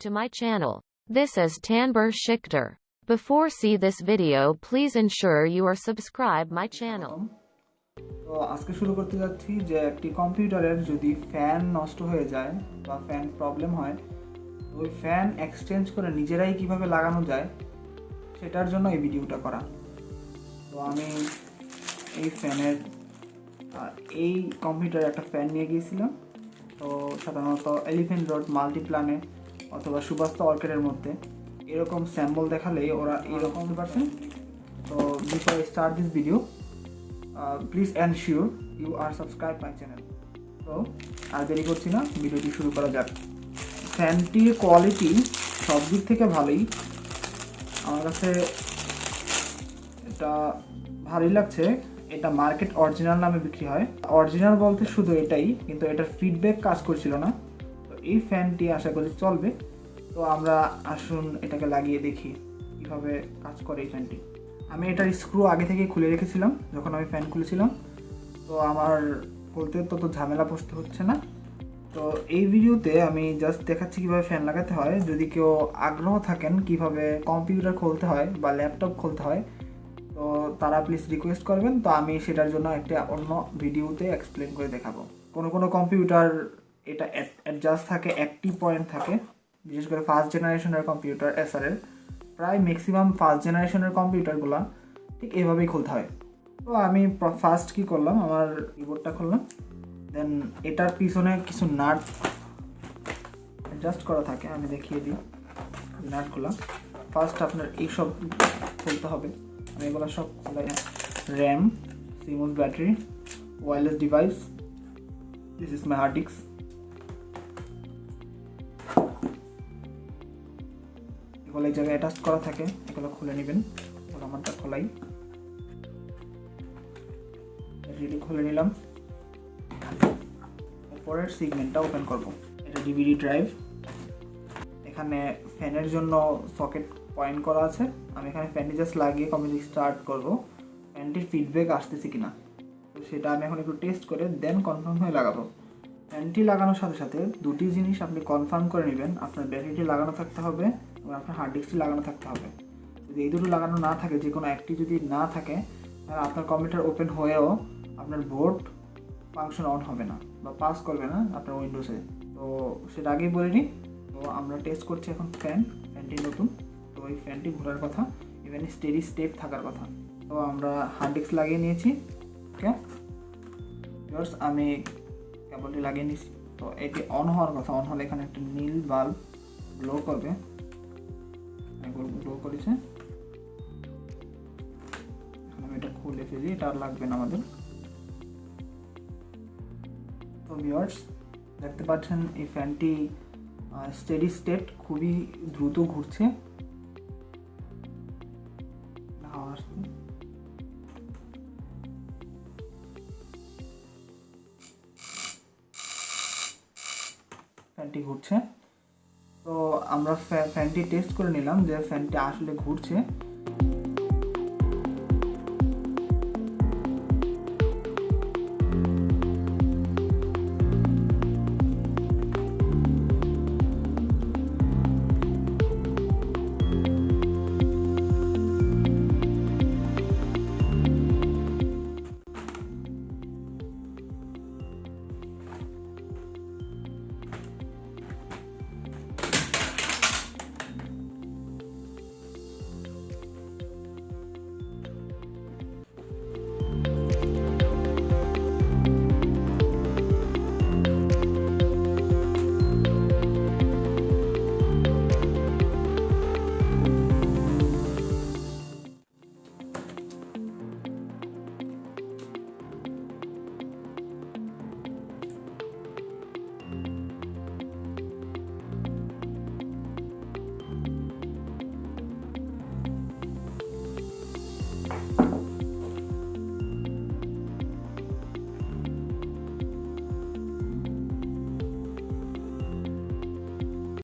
to my channel. This is Tanbir Sikder. Before see this video, please ensure you are subscribe my channel. তো আজকে শুরু করতে যাচ্ছি যে একটি কম্পিউটারের যদি ফ্যান নষ্ট হয়ে যায় বা ফ্যান প্রবলেম হয়, ওই ফ্যান এক্সচেঞ্জ করে নিজেরাই কিভাবে লাগানো যায় সেটার জন্য এই ভিডিওটা করা। তো আমি এই ফ্যানের এই কম্পিউটারে একটা ফ্যান নিয়ে গিয়েছিলাম। তো সাধারণত এলিফ্যান্ট রোড, মাল্টিপ্ল্যানে অথবা সুবাস্তা অর্কেডের মধ্যে এরকম স্যাম্পল দেখালেই ওরা এরকম পারছেন। তো before I start this video, please ensure you are subscribe my channel. তো আর দেরি করছি না, ভিডিওটি শুরু করা যাক। ফ্যানটির কোয়ালিটি সব দিক থেকে ভালোই, আমার কাছে এটা ভালোই লাগছে। এটা মার্কেট অরিজিনাল নামে বিক্রি হয়। অরিজিনাল বলতে শুধু এটাই, কিন্তু এটার ফিডব্যাক কাজ করছিল না। তো এই ফ্যানটি আশা করি চলবে। তো আমরা আসুন এটাকে লাগিয়ে দেখি কীভাবে কাজ করে এই ফ্যানটি। আমি এটার স্ক্রু আগে থেকে খুলে রেখেছিলাম যখন আমি ফ্যান খুলেছিলাম, তো আমার খুলতে তত ঝামেলা বসতে হচ্ছে না। তো এই ভিডিওতে আমি জাস্ট দেখাচ্ছি কীভাবে ফ্যান লাগাতে হয়। যদি কেউ আগ্রহ থাকেন কীভাবে কম্পিউটার খুলতে হয় বা ল্যাপটপ খুলতে হয়, তো তারা প্লিজ রিকোয়েস্ট করবেন। তো আমি সেটার জন্য একটা অন্য ভিডিওতে এক্সপ্লেন করে দেখাবো। কোনো কম্পিউটার এটা অ্যাডজাস্ট থাকে, অ্যাক্টিভ পয়েন্ট থাকে, বিশেষ করে ফার্স্ট জেনারেশনের কম্পিউটার এসারের প্রায় ম্যাক্সিমাম ফার্স্ট জেনারেশনের কম্পিউটারগুলো ঠিক এইভাবেই খুলতে হয়। তো আমি ফার্স্ট কী করলাম, আমার কিবোর্ডটা খুললাম, দেন এটার পিছনে কিছু নাট অ্যাডজাস্ট করা থাকে, আমি দেখিয়ে দিই নাটগুলো। ফার্স্ট আপনার এইসব খুলতে হবে, আমি এগুলো সব খোলাই। RAM, CMOS battery, wireless device, this is my hard disk. এগুলো এই জায়গায় অ্যাটাচ করা থাকে, এগুলো খুলে নেবেন। এগুলো আমারটা খোলাই, রেডি খুলে নিলাম। পরের সিগমেন্টটা ওপেন করব। এটা ডিভিডি ড্রাইভ, এখানে ফ্যানের জন্য সকেট পয়েন্ট করা আছে। আমি এখানে ফ্যানটি জাস্ট লাগিয়ে কম্পিউটার স্টার্ট করব, ফ্যানটির ফিডব্যাক আসতেছে কিনা। তো সেটা আমি এখন একটু টেস্ট করে দেন কনফার্ম হয়ে লাগাবো। ফ্যানটি লাগানোর সাথে সাথে দুটি জিনিস আপনি কনফার্ম করে নেবেন, আপনার ব্যাটারিটি লাগানো থাকতে হবে এবং আপনার হার্ড ডিস্কটি লাগানো থাকতে হবে। যদি এই দুটো লাগানো না থাকে, যে কোনো একটি যদি না থাকে, তাহলে আপনার কম্পিউটার ওপেন হয়েও আপনার বোর্ড ফাংশন অন হবে না বা পাস করবে না আপনার উইন্ডোজে। তো সেটা আগেই বলে নিই। তো আমরা টেস্ট করছি এখন ফ্যানটি নতুন, তো ওই ফ্যানটি ঘোরার কথা, ইভেন স্টেডি স্টেট থাকার কথা। তো আমরা হার্ড ডিস্ক লাগিয়ে নিয়েছি। ওকে ভিউয়ার্স, আমি কেবলটি লাগিয়ে নিয়েছি। তো এটি অন হওয়ার কথা, অন হলে এখানে একটা নীল বাল্ব গ্লো করবে, গ্লো করেছে। এখন আমি এটা খুলে ফেলি, এটা আর লাগবে না আমাদের। তো ভিউয়ার্স দেখতে পাচ্ছেন এই ফ্যানটি স্টেডি স্টেট, খুবই দ্রুত ঘুরছে। ফ্যানটি ঘুরছে। তো আমরা ফ্যানটি টেস্ট করে নিলাম যে ফ্যানটি আসলে ঘুরছে।